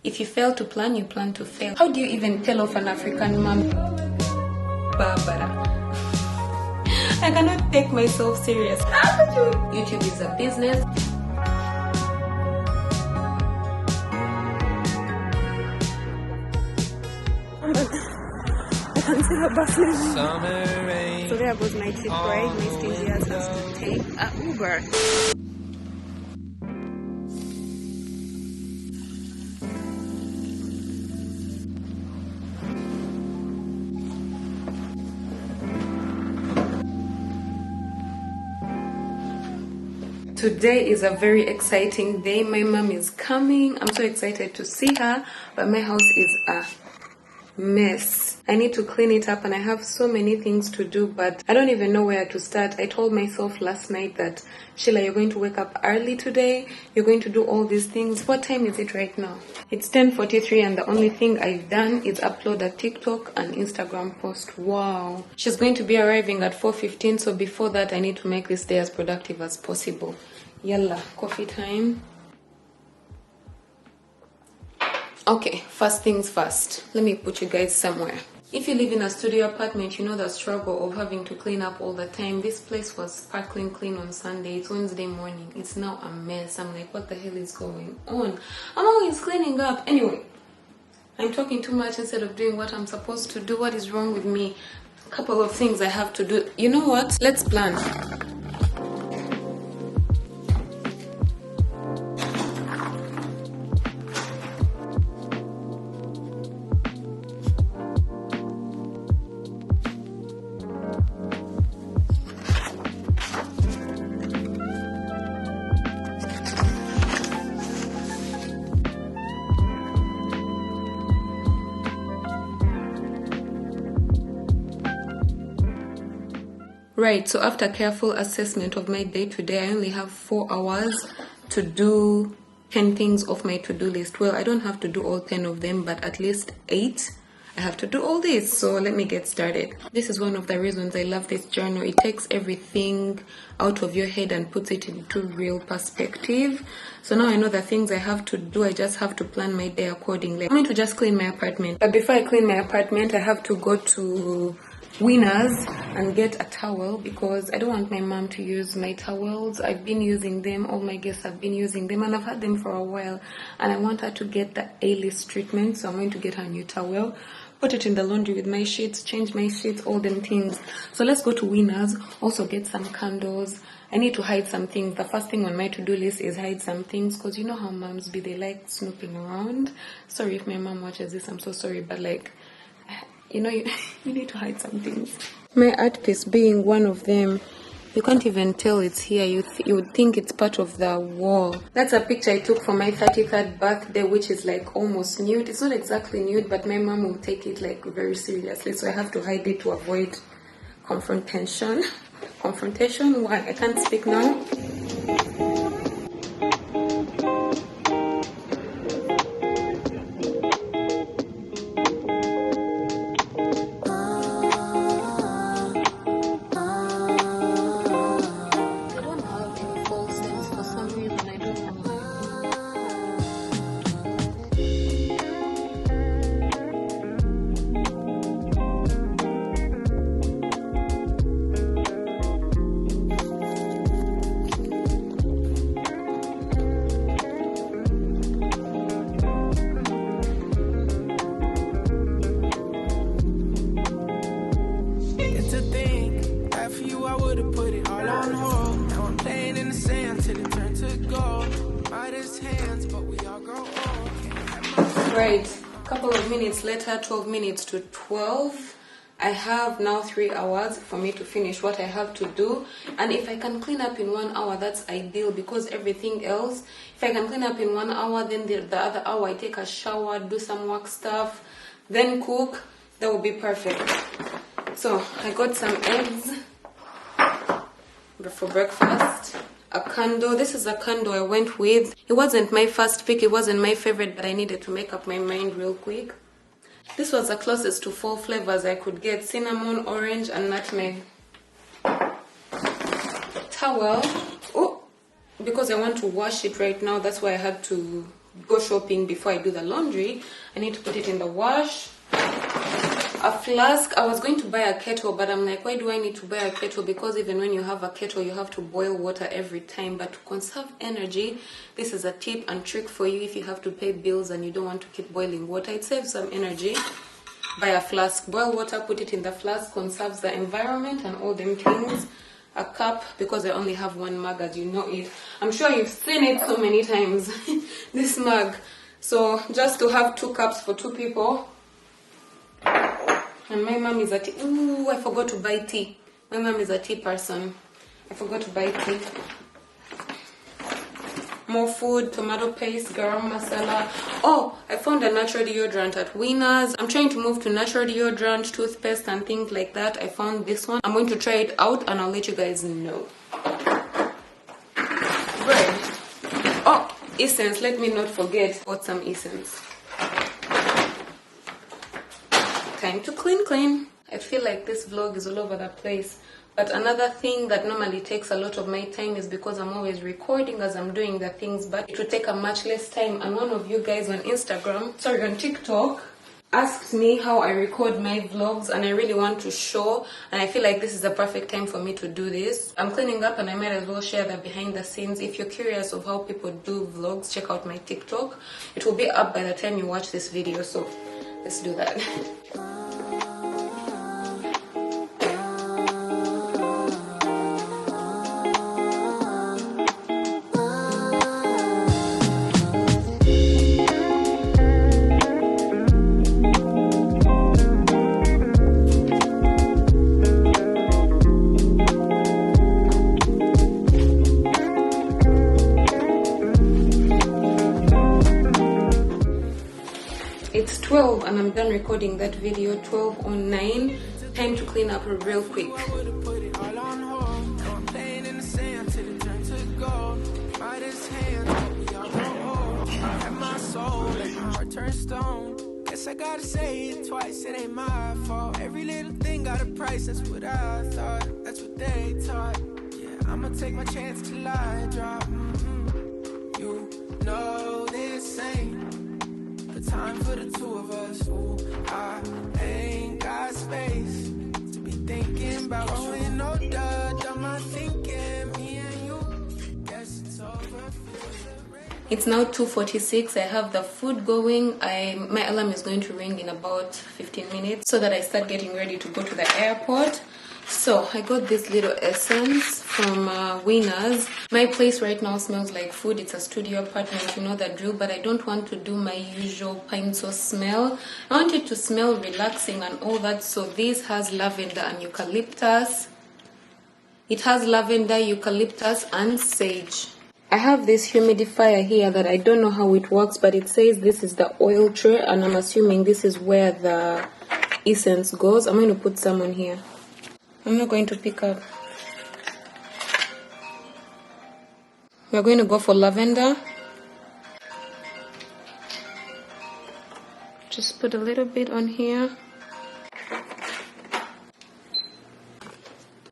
If you fail to plan, you plan to fail. How do you even tell off an African mom? Barbara. I cannot take myself serious. YouTube is a business. I can see her baffling. So there goes my trip, right? My stingy has to take an Uber. Today is a very exciting day. My mom is coming. I'm so excited to see her, but my house is a mess. I need to clean it up and I have so many things to do, but I don't even know where to start. I told myself last night that, Sheila, you're going to wake up early today. You're going to do all these things. What time is it right now? It's 10:43 and the only thing I've done is upload a TikTok and Instagram post. Wow. She's going to be arriving at 4:15, so before that I need to make this day as productive as possible. Yalla, coffee time. Okay, first things first. Let me put you guys somewhere. If you live in a studio apartment, you know the struggle of having to clean up all the time. This place was sparkling clean on Sunday. It's Wednesday morning. It's now a mess. I'm like, what the hell is going on? I'm always cleaning up. Anyway, I'm talking too much instead of doing what I'm supposed to do. What is wrong with me? A couple of things I have to do. You know what? Let's plan. Right, so after careful assessment of my day today, I only have 4 hours to do 10 things off my to-do list. Well, I don't have to do all 10 of them, but at least 8. I have to do all this, so let me get started. This is one of the reasons I love this journal. It takes everything out of your head and puts it into real perspective. So now I know the things I have to do. I just have to plan my day accordingly. I'm going to just clean my apartment. But before I clean my apartment, I have to go to Winners and get a towel because I don't want my mom to use my towels. I've been using them. All my guests have been using them and I've had them for a while, and I want her to get the A-list treatment. So I'm going to get her a new towel, put it in the laundry with my sheets, change my sheets, all them things. So let's go to Winners, also get some candles. I need to hide some things. The first thing on my to-do list is hide some things, because you know how moms be, they like snooping around. Sorry if my mom watches this, I'm so sorry, but like, you know, you need to hide some things. My art piece being one of them. You can't even tell it's here. You would think it's part of the wall. That's a picture I took for my 33rd birthday, which is like almost nude. It's not exactly nude, but my mom will take it like very seriously. So I have to hide it to avoid confrontation. Confrontation? Why? I can't speak now. Right, a couple of minutes later, 12 minutes to 12. I have now 3 hours for me to finish what I have to do. And if I can clean up in 1 hour, that's ideal, because everything else, if I can clean up in 1 hour, then the other hour I take a shower, do some work stuff, then cook. That would be perfect. So I got some eggs for breakfast. A candle. This is a candle I went with. It wasn't my first pick, it wasn't my favorite, but I needed to make up my mind real quick. This was the closest to 4 flavors I could get: cinnamon, orange, and nutmeg. Towel. Oh, because I want to wash it right now, that's why I had to go shopping before I do the laundry. I need to put it in the wash. A flask. I was going to buy a kettle, but I'm like, why do I need to buy a kettle? Because even when you have a kettle, you have to boil water every time. But to conserve energy, this is a tip and trick for you. If you have to pay bills and you don't want to keep boiling water, it saves some energy. Buy a flask, boil water, put it in the flask, conserves the environment and all them things. A cup, because I only have one mug, as you know it. I'm sure you've seen it so many times, this mug. So just to have 2 cups for 2 people. And my mom is a tea. Ooh, I forgot to buy tea. My mom is a tea person. I forgot to buy tea. More food, tomato paste, garam masala. Oh, I found a natural deodorant at Winners. I'm trying to move to natural deodorant, toothpaste and things like that. I found this one. I'm going to try it out and I'll let you guys know. Bread. Oh, essence. Let me not forget. Bought some essence. Time to clean. I feel like this vlog is all over the place. But another thing that normally takes a lot of my time is because I'm always recording as I'm doing the things, but it would take a much less time. And one of you guys on on TikTok, asked me how I record my vlogs, and I really want to show, and I feel like this is the perfect time for me to do this. I'm cleaning up and I might as well share the behind the scenes. If you're curious of how people do vlogs, check out my TikTok. It will be up by the time you watch this video, so let's do that. It's 12 and I'm done recording that video. 12:09. Time to clean up real quick. Guess I gotta say it twice, it ain't my fault. Every little thing got a price, that's what I thought, that's what they taught. Yeah, I'ma take my chance till I drop. You know this ain't the time for the 2 of us. Ooh, I ain't got space to be thinking about growing older. Done my thinking, me and you. Guess it's over. It's now 2:46. I have the food going. My alarm is going to ring in about 15 minutes so that I start getting ready to go to the airport. So I got this little essence from Winners. My place right now smells like food. It's a studio apartment, you know the drill, but I don't want to do my usual pine sauce smell. I want it to smell relaxing and all that. So this has lavender and eucalyptus. It has lavender, eucalyptus and sage. I have this humidifier here that I don't know how it works, but it says this is the oil tray, and I'm assuming this is where the essence goes. I'm going to put some on here. I'm not going to pick up. We're going to go for lavender. Just put a little bit on here.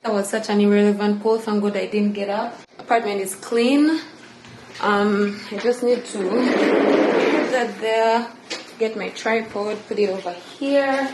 That was such an irrelevant poll. Thank God I didn't get up. Apartment is clean. I just need to put that there, get my tripod, put it over here.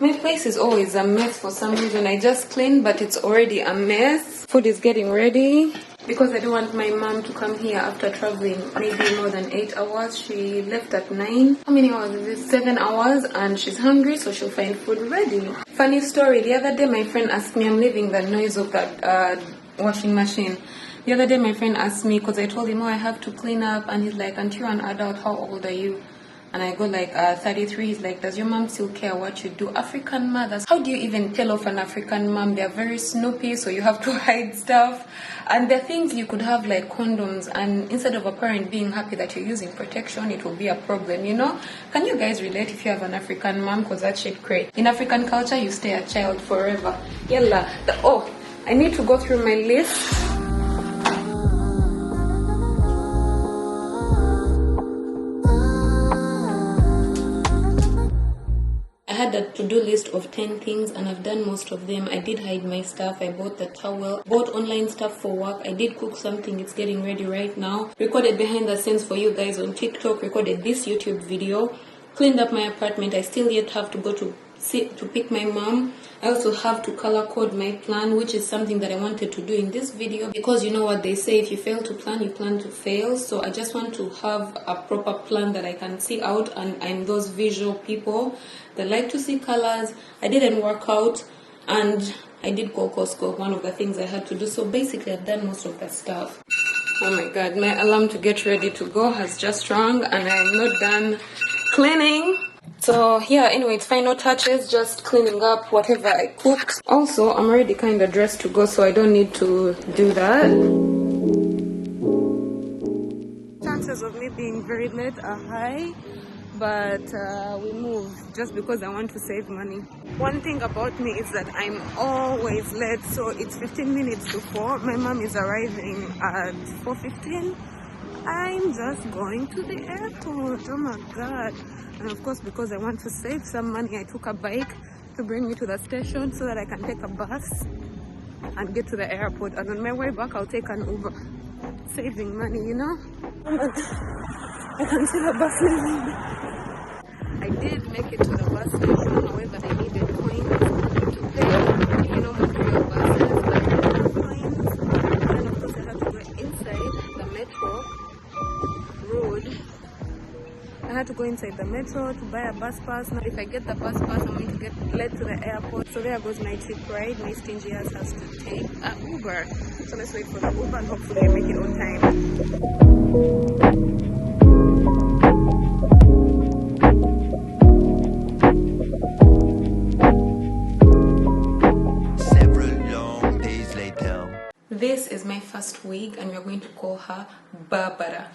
My place is always a mess for some reason. I just cleaned, but it's already a mess. Food is getting ready because I don't want my mom to come here after traveling maybe more than 8 hours. She left at 9. How many hours is it? 7 hours, and she's hungry, so she'll find food ready. Funny story, the other day my friend asked me, I'm leaving the noise of that washing machine. The other day my friend asked me, because I told him, oh, I have to clean up, and he's like, aren't you an adult? How old are you? And I go like 33. He's like, does your mom still care what you do? African mothers, how do you even tell off an African mom? They're very snoopy, so you have to hide stuff. And there are things you could have like condoms, and instead of a parent being happy that you're using protection, it will be a problem, you know? Can you guys relate if you have an African mom? Because that shit great. In African culture, you stay a child forever. Yalla. I need to go through my list. I had had a to-do list of 10 things and I've done most of them. I did hide my stuff. I bought the towel, bought online stuff for work. I did cook something. It's getting ready right now. Recorded behind the scenes for you guys on TikTok. Recorded this YouTube video. Cleaned up my apartment. I still yet have to go to pick my mom. I also have to color code my plan, which is something that I wanted to do in this video, because you know what they say, if you fail to plan, you plan to fail. So I just want to have a proper plan that I can see out, and I'm those visual people that like to see colors. I didn't work out, and I did call Costco, one of the things I had to do. So basically I've done most of the stuff. Oh my god, my alarm to get ready to go has just rung and I'm not done cleaning. So yeah, anyway, it's final touches, just cleaning up whatever I cooked. Also, I'm already kind of dressed to go, so I don't need to do that. Chances of me being very late are high, but we move just because I want to save money. One thing about me is that I'm always late, so it's 15 minutes to 4. My mom is arriving at 4:15. I'm just going to the airport. Oh my god. And of course, because I want to save some money, I took a bike to bring me to the station so that I can take a bus and get to the airport. And on my way back, I'll take an Uber. Saving money, you know? I can see the bus leaving. I did make it to the bus station, however, I needed coins to pay. You know, Montreal buses, but I needed coins. And then, of course, I had to go inside the metro road. I had to go inside the metro to buy a bus pass. Now if I get the bus pass, I'm going to get led to the airport. So there goes my cheap ride. My stingy ass has to take an Uber. So let's wait for the Uber and hopefully I make it on time. Several long days later. This is my first wig and we're going to call her Barbara.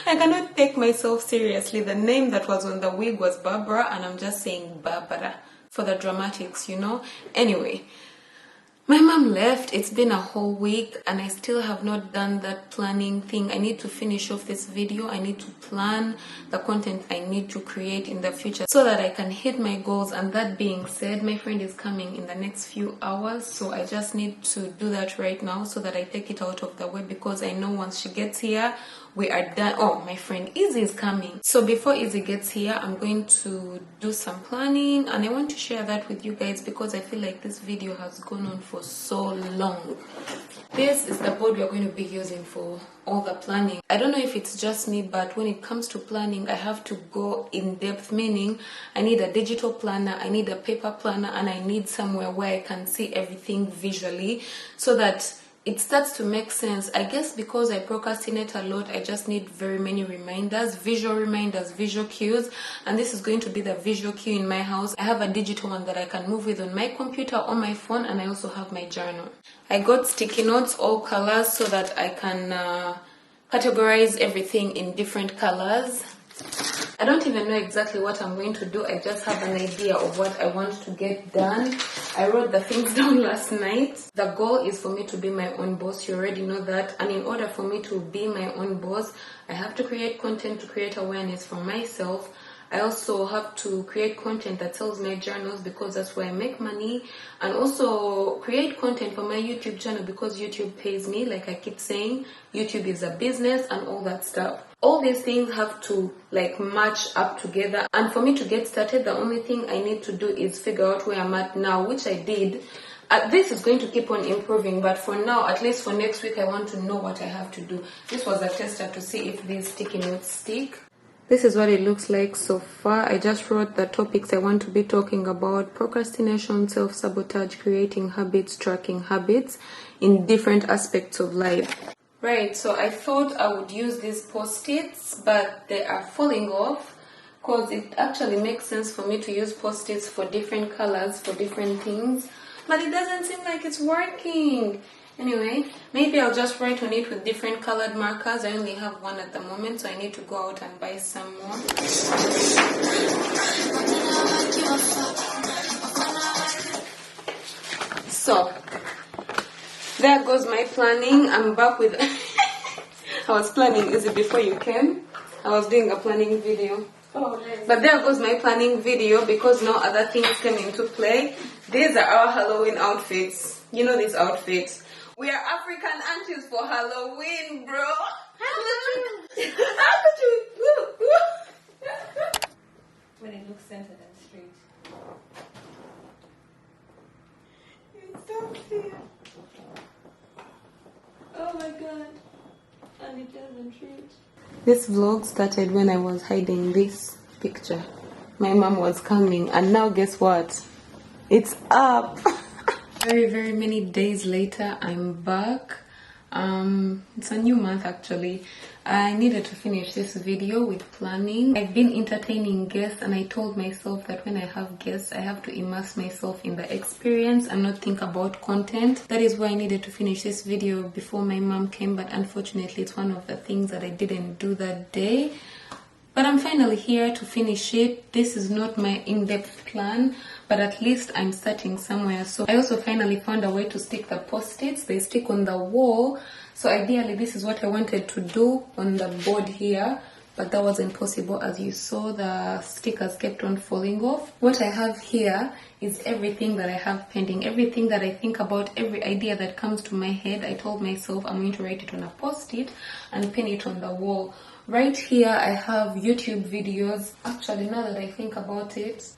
I cannot take myself seriously. The name that was on the wig was Barbara and I'm just saying Barbara for the dramatics, you know. Anyway, my mom left. It's been a whole week and I still have not done that planning thing. I need to finish off this video. I need to plan the content I need to create in the future so that I can hit my goals. And that being said, my friend is coming in the next few hours, so I just need to do that right now so that I take it out of the way, because I know once she gets here we are done. Oh, my friend Izzy is coming. So before Izzy gets here, I'm going to do some planning and I want to share that with you guys because I feel like this video has gone on for so long. This is the board we're going to be using for all the planning. I don't know if it's just me, but when it comes to planning, I have to go in depth, meaning I need a digital planner, I need a paper planner, and I need somewhere where I can see everything visually so that it starts to make sense. I guess because I procrastinate a lot, I just need very many reminders, visual cues, and this is going to be the visual cue in my house. I have a digital one that I can move with on my computer or my phone, and I also have my journal. I got sticky notes, all colors, so that I can categorize everything in different colors. I don't even know exactly what I'm going to do. I just have an idea of what I want to get done. I wrote the things down last night. The goal is for me to be my own boss. You already know that. And in order for me to be my own boss, I have to create content to create awareness for myself. I also have to create content that sells my journals because that's where I make money, and also create content for my YouTube channel because YouTube pays me. Like I keep saying, YouTube is a business and all that stuff. All these things have to like match up together, and for me to get started, the only thing I need to do is figure out where I'm at now, which I did. This is going to keep on improving, but for now, at least for next week, I want to know what I have to do. This was a tester to see if these sticky notes stick. This is what it looks like so far. I just wrote the topics I want to be talking about: procrastination, self-sabotage, creating habits, tracking habits in different aspects of life. Right, so I thought I would use these post-its, but they are falling off because it actually makes sense for me to use post-its for different colors, for different things, but it doesn't seem like it's working. Anyway, maybe I'll just write on it with different colored markers. I only have one at the moment, so I need to go out and buy some more. So, there goes my planning. I'm back with... I was planning Izzy before you came. I was doing a planning video. Oh, nice. But there goes my planning video because no other things came into play. These are our Halloween outfits. You know these outfits. We are African aunties for Halloween, bro. How could you? When it looks centered and straight. It's so clear. Oh my god. And it doesn't reach. This vlog started when I was hiding this picture. My mom was coming, and now guess what? It's up. Very many days later, I'm back. It's a new month actually. I needed to finish this video with planning. I've been entertaining guests, and I told myself that when I have guests, I have to immerse myself in the experience and not think about content. That is why I needed to finish this video before my mom came, but unfortunately it's one of the things that I didn't do that day. But I'm finally here to finish it. This is not my in-depth plan, but at least I'm starting somewhere. So I also finally found a way to stick the post-its. They stick on the wall. So ideally this is what I wanted to do on the board here, but that wasn't possible. As you saw, the stickers kept on falling off. What I have here is everything that I have pending, everything that I think about, every idea that comes to my head. I told myself I'm going to write it on a post-it and pin it on the wall. Right here I have YouTube videos. Actually, now that I think about it,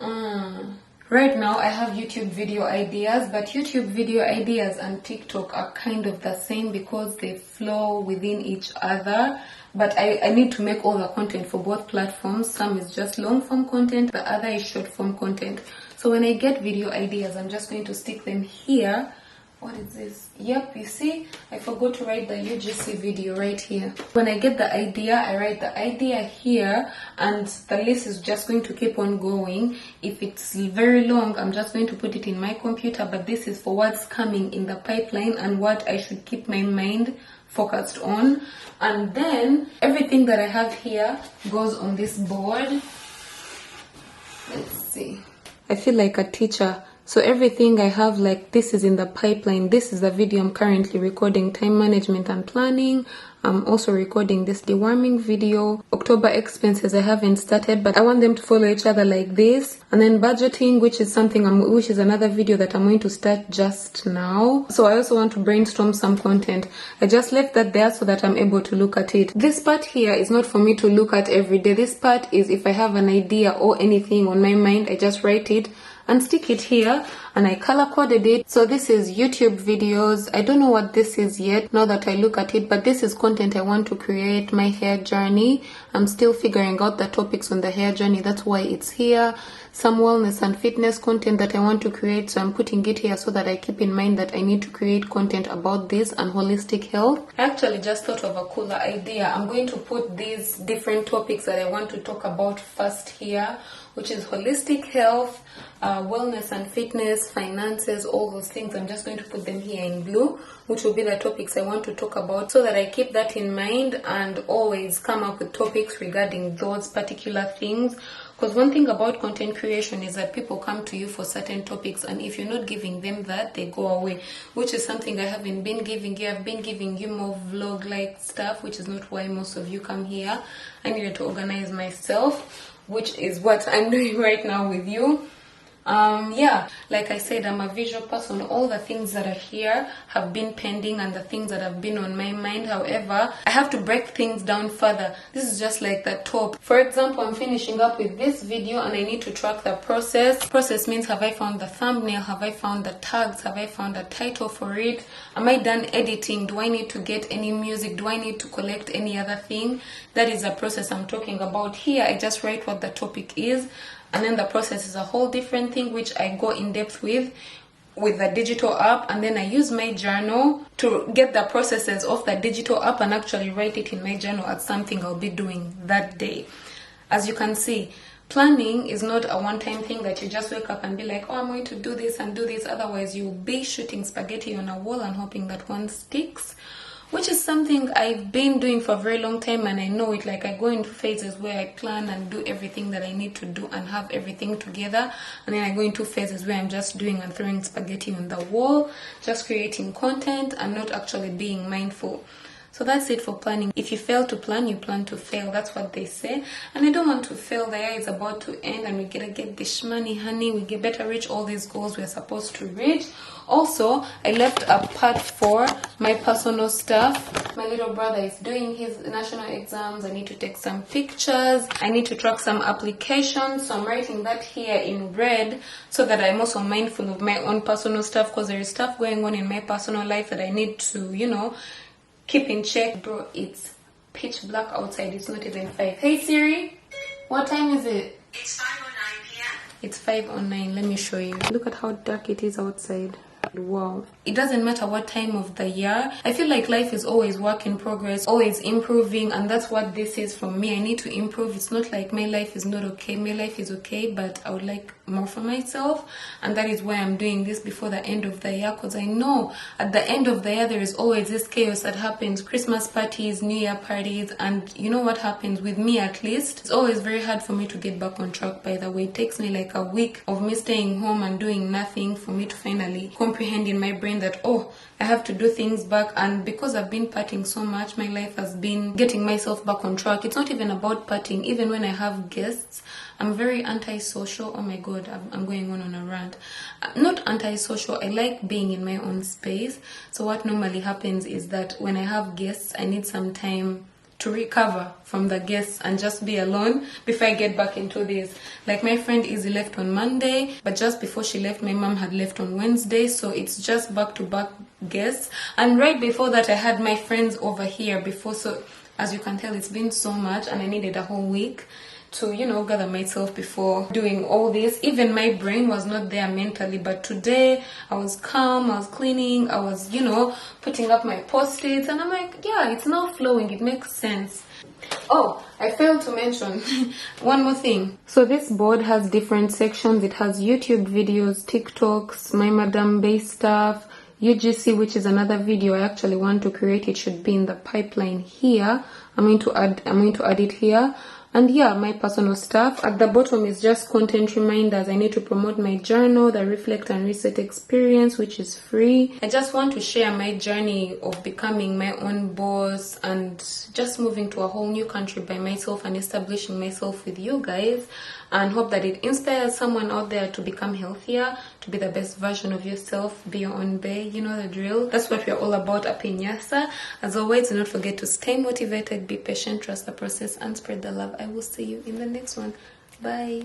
right now I have YouTube video ideas, but YouTube video ideas and TikTok are kind of the same because they flow within each other. But I need to make all the content for both platforms. Some is just long form content, the other is short form content. So when I get video ideas, I'm just going to stick them here. What is this? Yep, you see, I forgot to write the UGC video right here. When I get the idea, I write the idea here, and the list is just going to keep on going. If it's very long, I'm just going to put it in my computer, but this is for what's coming in the pipeline and what I should keep my mind focused on. And then everything that I have here goes on this board. Let's see. I feel like a teacher. So everything I have, like, this is in the pipeline. This is the video I'm currently recording, time management and planning. I'm also recording this deworming video. October expenses I haven't started, but I want them to follow each other like this. And then budgeting, which is something which is another video that I'm going to start just now. So I also want to brainstorm some content. I just left that there so that I'm able to look at it. This part here is not for me to look at every day. This part is if I have an idea or anything on my mind, I just write it and stick it here, and I color coded it. So this is YouTube videos. I don't know what this is yet now that I look at it, but this is content I want to create, my hair journey. I'm still figuring out the topics on the hair journey, that's why it's here. Some wellness and fitness content that I want to create, so I'm putting it here so that I keep in mind that I need to create content about this and holistic health. I actually just thought of a cooler idea. I'm going to put these different topics that I want to talk about first here, which is holistic health, wellness and fitness, finances, all those things. I'm just going to put them here in blue, which will be the topics I want to talk about, so that I keep that in mind and always come up with topics regarding those particular things. Because one thing about content creation is that people come to you for certain topics, and if you're not giving them that, they go away, which is something I haven't been giving you. I've been giving you more vlog-like stuff, which is not why most of you come here. I needed to organize myself, which is what I'm doing right now with you. Yeah, like I said, I'm a visual person. All the things that are here have been pending and the things that have been on my mind. However, I have to break things down further. This is just like the top. For example, I'm finishing up with this video and I need to track the process. Process means, have I found the thumbnail? Have I found the tags? Have I found a title for it? Am I done editing? Do I need to get any music? Do I need to collect any other thing? That is the process I'm talking about. Here, I just write what the topic is. And then the process is a whole different thing, which I go in depth with the digital app. And then I use my journal to get the processes of the digital app and actually write it in my journal as something I'll be doing that day. As you can see, planning is not a one-time thing that you just wake up and be like, oh, I'm going to do this and do this. Otherwise, you'll be shooting spaghetti on a wall and hoping that one sticks, which is something I've been doing for a very long time, and I know it. Like, I go into phases where I plan and do everything that I need to do and have everything together, and then I go into phases where I'm just doing and throwing spaghetti on the wall, just creating content and not actually being mindful. So that's it for planning. If you fail to plan, you plan to fail. That's what they say. And I don't want to fail. The year is about to end and we gotta get this money, honey. We better reach all these goals we're supposed to reach. Also, I left a part for my personal stuff. My little brother is doing his national exams. I need to take some pictures. I need to track some applications. So I'm writing that here in red so that I'm also mindful of my own personal stuff, because there is stuff going on in my personal life that I need to, you know, keep in check. Bro, it's pitch black outside. It's not even 5. Hey Siri, what time is it? It's 5:09 p.m. It's 5:09. Let me show you. Look at how dark it is outside. Wow. It doesn't matter what time of the year. I feel like life is always work in progress, always improving, and that's what this is for me. I need to improve. It's not like my life is not okay. My life is okay, but I would like more for myself, and that is why I'm doing this before the end of the year, because I know at the end of the year there is always this chaos that happens. Christmas parties, New Year parties, and you know what happens with me, at least it's always very hard for me to get back on track. By the way, it takes me like a week of me staying home and doing nothing for me to finally comprehend in my brain that, oh, I have to do things back. And because I've been partying so much, my life has been getting myself back on track. It's not even about partying. Even when I have guests, I'm very antisocial. Oh my god, I'm going on a rant. I'm not antisocial. I like being in my own space. So what normally happens is that when I have guests, I need some time to recover from the guests and just be alone before I get back into this. Like my friend Izzy left on Monday, but just before she left, my mom had left on Wednesday, so it's just back-to-back guests. And right before that, I had my friends over here before, so as you can tell, it's been so much and I needed a whole week to, you know, gather myself before doing all this. Even my brain was not there mentally, but today I was calm, I was cleaning, I was, you know, putting up my post-its, and I'm like, yeah, it's now flowing, it makes sense. Oh, I failed to mention one more thing. So this board has different sections. It has YouTube videos, TikToks, my Madame Bay stuff, UGC, which is another video I actually want to create. It should be in the pipeline here. I'm going to add it here. And yeah, my personal stuff. At the bottom is just content reminders. I need to promote my journal, the Reflect and Reset experience, which is free. I just want to share my journey of becoming my own boss and just moving to a whole new country by myself and establishing myself with you guys, and hope that it inspires someone out there to become healthier, to be the best version of yourself, be your own bae. You know the drill. That's what we're all about up in Nyasa. As always, do not forget to stay motivated, be patient, trust the process, and spread the love. I will see you in the next one. Bye.